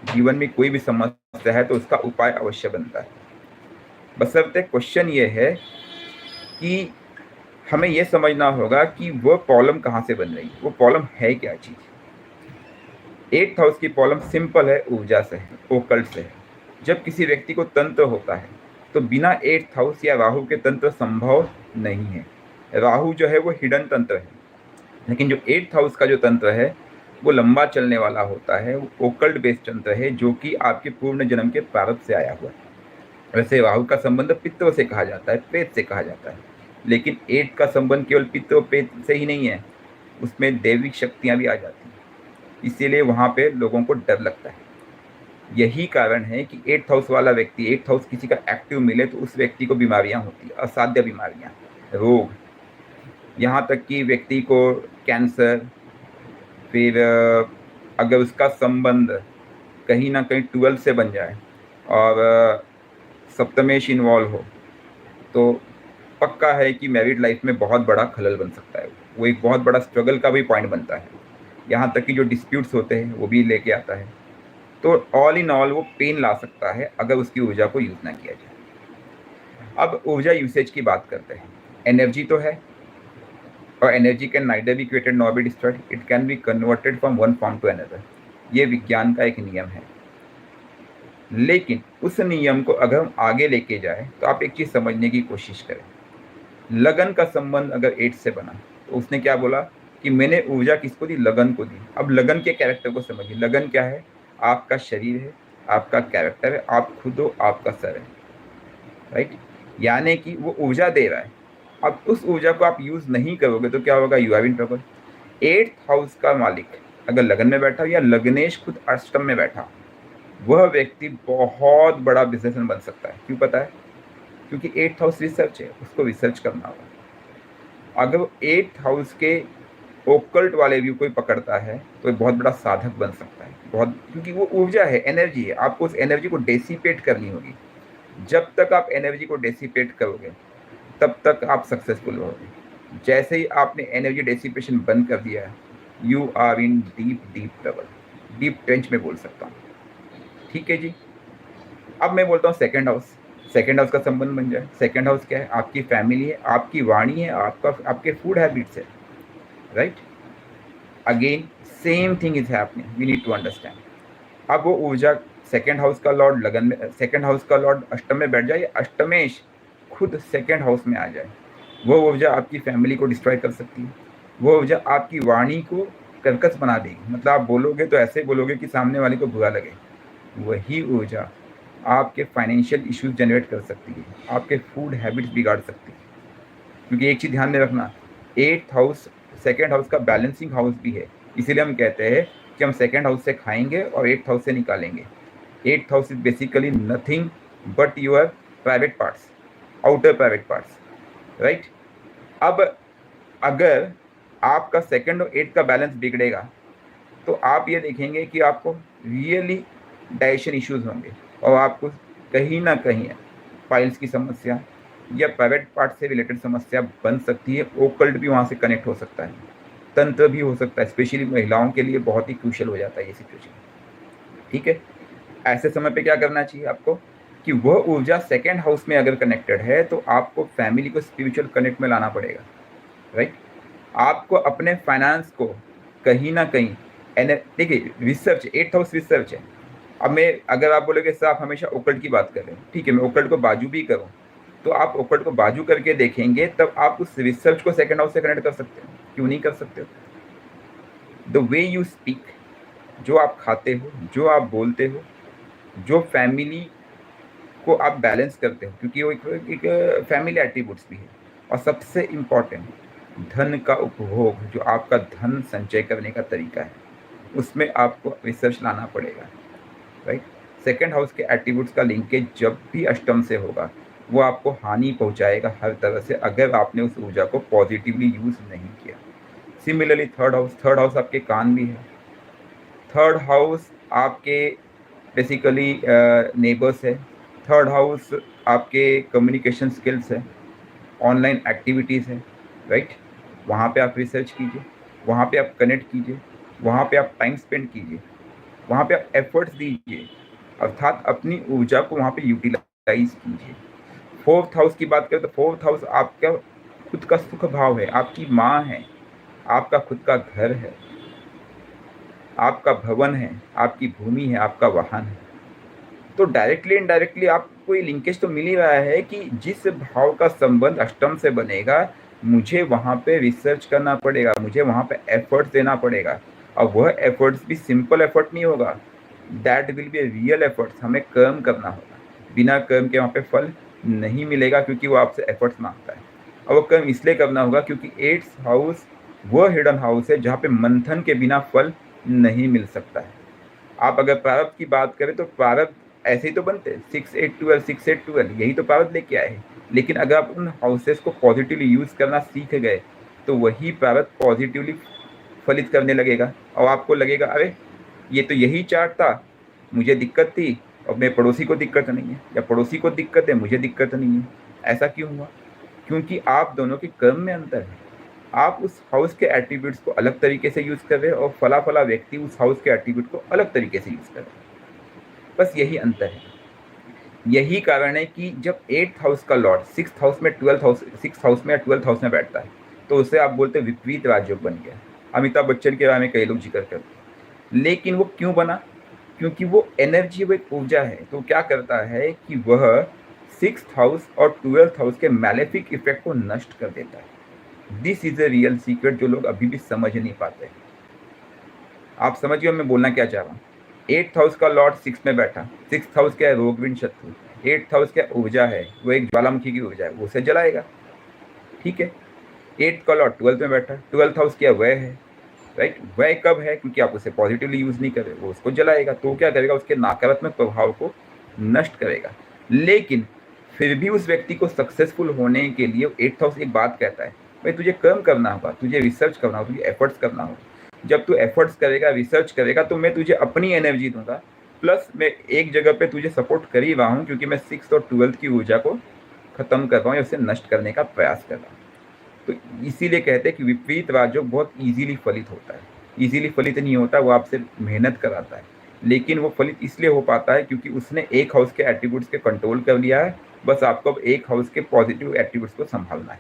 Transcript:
जीवन में कोई भी समस्या है तो उसका उपाय अवश्य बनता है। बशर्ते क्वेश्चन ये है कि हमें यह समझना होगा कि वो प्रॉब्लम कहाँ से बन रही है, वो प्रॉब्लम है क्या चीज़। 8th हाउस की प्रॉब्लम सिंपल है, ऊर्जा से है, ओकल्ट से है। जब किसी व्यक्ति को तंत्र होता है तो बिना 8th हाउस या राहु के तंत्र संभव नहीं है। राहु जो है वो हिडन तंत्र है, लेकिन जो 8th हाउस का जो तंत्र है वो लंबा चलने वाला होता है, वो ओकल्ट बेस्ड तंत्र है जो कि आपके पूर्ण जन्म के प्रारब्ध से आया हुआ है। वैसे राहु का संबंध पित्त से कहा जाता है, प्रेत से कहा जाता है, लेकिन 8 का संबंध केवल पित्त और प्रेत से ही नहीं है, उसमें दैविक शक्तियां भी आ जाती हैं, इसीलिए वहां पे लोगों को डर लगता है। यही कारण है कि 8th हाउस वाला व्यक्ति, 8th हाउस किसी का एक्टिव मिले तो उस व्यक्ति को बीमारियां होती है, असाध्य बीमारियां, रोग, यहाँ तक कि व्यक्ति को कैंसर, फिर अगर उसका संबंध कहीं ना कहीं 12 से बन जाए और सप्तमेश इन्वॉल्व हो तो पक्का है कि मैरिड लाइफ में बहुत बड़ा खलल बन सकता है, वो एक बहुत बड़ा स्ट्रगल का भी पॉइंट बनता है, यहाँ तक कि जो डिस्प्यूट्स होते हैं वो भी लेके आता है। तो ऑल इन ऑल वो पेन ला सकता है अगर उसकी ऊर्जा को यूज ना किया जाए। अब ऊर्जा यूसेज की बात करते हैं। एनर्जी तो है, और energy can neither be created nor be destroyed, it can be converted from one form to another. ये विज्ञान का एक नियम है, लेकिन उस नियम को अगर हम आगे लेके जाए तो आप एक चीज समझने की कोशिश करें। लगन का संबंध अगर 8 से बना तो उसने क्या बोला कि मैंने ऊर्जा किसको दी, लगन को दी। अब लगन के कैरेक्टर को समझिए। लगन क्या है? आपका शरीर है, आपका कैरेक्टर है, आप खुद हो, आपका सर है, राइट। यानी कि वो ऊर्जा दे रहा है, अब उस ऊर्जा को आप यूज नहीं करोगे तो क्या होगा? You have in trouble. 8th house का मालिक अगर लगन में बैठा या लग्नेश खुद अष्टम में बैठा, वह व्यक्ति बहुत बड़ा बिजनेसमैन बन सकता है। क्यों पता है? क्योंकि 8th हाउस रिसर्च है, उसको रिसर्च करना होगा। अगर 8th हाउस के ओकल्ट वाले व्यू कोई पकड़ता है तो बहुत बड़ा साधक बन सकता है, बहुत, क्योंकि वो ऊर्जा है, एनर्जी है, आपको उस एनर्जी को डेसिपेट करनी होगी। जब तक आप एनर्जी को डेसिपेट करोगे तब तक आप सक्सेसफुल रहोगे। जैसे ही आपने एनर्जी डेसिपेशन बंद कर दिया, you are in deep deep trouble, deep trench में बोल सकता हूँ। ठीक है जी। अब मैं बोलता हूँ सेकंड हाउस। सेकंड हाउस का संबंध बन जाए। सेकंड हाउस क्या है? आपकी फैमिली है, आपकी वाणी है, आपके फूड हैबिट्स है, right. Again same thing is happening, we need to understand. अब वो ऊर्जा, सेकंड हाउस का लॉर्ड लगन में, सेकंड हाउस का लॉर्ड अष्टम में बैठ जाए, अष्टमेश खुद सेकंड हाउस में आ जाए, वो ऊर्जा आपकी फैमिली को डिस्ट्रॉय कर सकती है। वो ऊर्जा आपकी वाणी को कर्कश बना देगी, मतलब आप बोलोगे तो ऐसे बोलोगे कि सामने वाले को बुरा लगे। वही ऊर्जा आपके फाइनेंशियल इश्यूज जनरेट कर सकती है, आपके फूड हैबिट्स बिगाड़ सकती है। क्योंकि एक चीज़ ध्यान में रखना, 8th हाउस सेकेंड हाउस का बैलेंसिंग हाउस भी है, इसीलिए हम कहते हैं कि हम सेकेंड हाउस से खाएंगे और 8th हाउस से निकालेंगे। 8th house is basically nothing but your private parts, outer private parts, right. अब अगर आपका सेकेंड और 8th का बैलेंस बिगड़ेगा तो आप ये देखेंगे कि आपको रियली डाइजेशन इश्यूज होंगे और आपको कहीं ना कहीं पाइल्स की समस्या या प्राइवेट पार्ट से रिलेटेड समस्या बन सकती है। ओकल्ट भी वहाँ से कनेक्ट हो सकता है, तंत्र भी हो सकता है, स्पेशली महिलाओं के लिए बहुत ही क्रूशियल हो जाता है ये सिचुएशन। ठीक है। ऐसे समय पे क्या करना चाहिए आपको कि वह ऊर्जा सेकेंड हाउस में अगर कनेक्टेड है तो आपको फैमिली को स्पिरिचुअल कनेक्ट में लाना पड़ेगा, राइट। आपको अपने फाइनेंस को कहीं ना कहीं, देखिए रिसर्च, 8th हाउस रिसर्च है। अब मैं, अगर आप बोलोगे सर आप हमेशा ओकल्ट की बात कर रहे हैं, ठीक है, मैं ओकल्ट को बाजू भी करूँ तो आप ओकल्ट को बाजू करके देखेंगे तब आप उस रिसर्च को सेकंड हाउस से कनेक्ट कर सकते हो। क्यों नहीं कर सकते हो? द वे यू स्पीक, जो आप खाते हो, जो आप बोलते हो, जो फैमिली को आप बैलेंस करते हो, क्योंकि वो एक फैमिली एट्रीब्यूट्स भी है। और सबसे इम्पॉर्टेंट, धन का उपभोग, जो आपका धन संचय करने का तरीका है, उसमें आपको रिसर्च लाना पड़ेगा, राइट। सेकेंड हाउस के एट्रीब्यूट्स का लिंकेज जब भी अष्टम से होगा वो आपको हानि पहुंचाएगा हर तरह से, अगर आपने उस ऊर्जा को पॉजिटिवली यूज नहीं किया। Similarly third house, third house आपके कान भी है, थर्ड हाउस आपके बेसिकली नेबर्स है, थर्ड हाउस आपके कम्युनिकेशन स्किल्स है, ऑनलाइन एक्टिविटीज़ है, राइट। वहाँ पे आप रिसर्च कीजिए, वहाँ पे आप कनेक्ट कीजिए, वहाँ पे आप टाइम स्पेंड कीजिए। वहाँ पे आप एफर्ट्स दीजिए, अर्थात अपनी ऊर्जा को वहाँ पे यूटिलाइज कीजिए। फोर्थ हाउस की बात करें तो फोर्थ हाउस आपका खुद का सुख भाव है, आपकी माँ है, आपका खुद का घर है, आपका भवन है, आपकी भूमि है, आपका वाहन है। तो डायरेक्टली इनडायरेक्टली आपको ये लिंकेज तो मिल ही रहा है कि जिस भाव का संबंध अष्टम से बनेगा, मुझे वहाँ पे रिसर्च करना पड़ेगा, मुझे वहाँ पे एफर्ट्स देना पड़ेगा। और वह एफर्ट्स भी सिंपल एफर्ट नहीं होगा, that will be real efforts. हमें कर्म करना होगा, बिना कर्म के वहाँ पे फल नहीं मिलेगा, क्योंकि वो आपसे एफर्ट्स मांगता है। और वो कर्म इसलिए करना होगा क्योंकि 8th हाउस वो हिडन हाउस है जहाँ पे मंथन के बिना फल नहीं मिल सकता है। आप अगर प्रारब्ध की बात करें तो प्रारब्ध ऐसे ही तो बनते हैं, 6 8 12 6 8 12, यही तो प्रारब्ध लेके आए हैं। लेकिन अगर आप उन हाउसेस को पॉजिटिवली यूज करना सीख गए तो वही प्रारब्ध पॉजिटिवली फलित करने लगेगा, और आपको लगेगा अरे ये तो यही चार्ट था, मुझे दिक्कत थी और मेरे पड़ोसी को दिक्कत नहीं है, या पड़ोसी को दिक्कत है मुझे दिक्कत नहीं है। ऐसा क्यों हुआ? क्योंकि आप दोनों के कर्म में अंतर है। आप उस हाउस के एट्रीब्यूट्स को अलग तरीके से यूज कर रहे हैं और फला फला व्यक्ति उस हाउस के एट्रीब्यूट को अलग तरीके से यूज कर रहे हैं। बस यही अंतर है। यही कारण है कि जब 8th हाउस का लॉर्ड 6th हाउस में 12th हाउस 6th हाउस में या 12th हाउस में बैठता है तो उसे आप बोलते हैं विपरीत राजयोग बन गया। अमिताभ बच्चन के बारे में कई लोग जिक्र करते हैं। लेकिन वो क्यों बना? क्योंकि वो एनर्जी, वो एक ऊर्जा है। तो क्या करता है कि वह 6th हाउस और 12th हाउस के मैलेफिक इफेक्ट को नष्ट कर देता है। This is a real secret जो लोग अभी भी समझ नहीं पाते। आप समझिए मैं बोलना क्या चाह रहा हूँ। 8th हाउस का लॉर्ड 6 में बैठा, 6th हाउस क्या है? रोगविन शत्रु। 8th हाउस क्या ऊर्जा है? वो एक ज्वालामुखी की ऊर्जा है, वो उसे जलाएगा। ठीक है। 8th का लॉर्ड 12th में बैठा, 12th हाउस क्या? वह है, राइट। वह कब है? क्योंकि आप उसे पॉजिटिवली यूज नहीं कर रहे, वो उसको जलाएगा। तो क्या करेगा? उसके नकारात्मक प्रभाव को नष्ट करेगा। लेकिन फिर भी उस व्यक्ति को सक्सेसफुल होने के लिए 8th हाउस एक बात कहता है, भाई तुझे कर्म करना होगा, तुझे रिसर्च करना होगा, तुझे एफर्ट्स करना होगा। जब तू एफर्ट्स करेगा, रिसर्च करेगा, तो मैं तुझे अपनी एनर्जी दूंगा, प्लस मैं एक जगह पे तुझे सपोर्ट कर ही रहा हूँ, क्योंकि मैं 6th और 12th की ऊर्जा को खत्म कर रहा हूँ या उसे नष्ट करने का प्रयास कर रहा हूँ। तो इसीलिए कहते हैं कि विपरीत राजयोग बहुत इजीली फलित होता है। इजीली फलित नहीं होता, वो आपसे मेहनत कराता है। लेकिन वो फलित इसलिए हो पाता है क्योंकि उसने एक हाउस के एट्रीब्यूट्स के कंट्रोल कर लिया है। बस आपको अब एक हाउस के पॉजिटिव एट्रीब्यूट्स को संभालना है।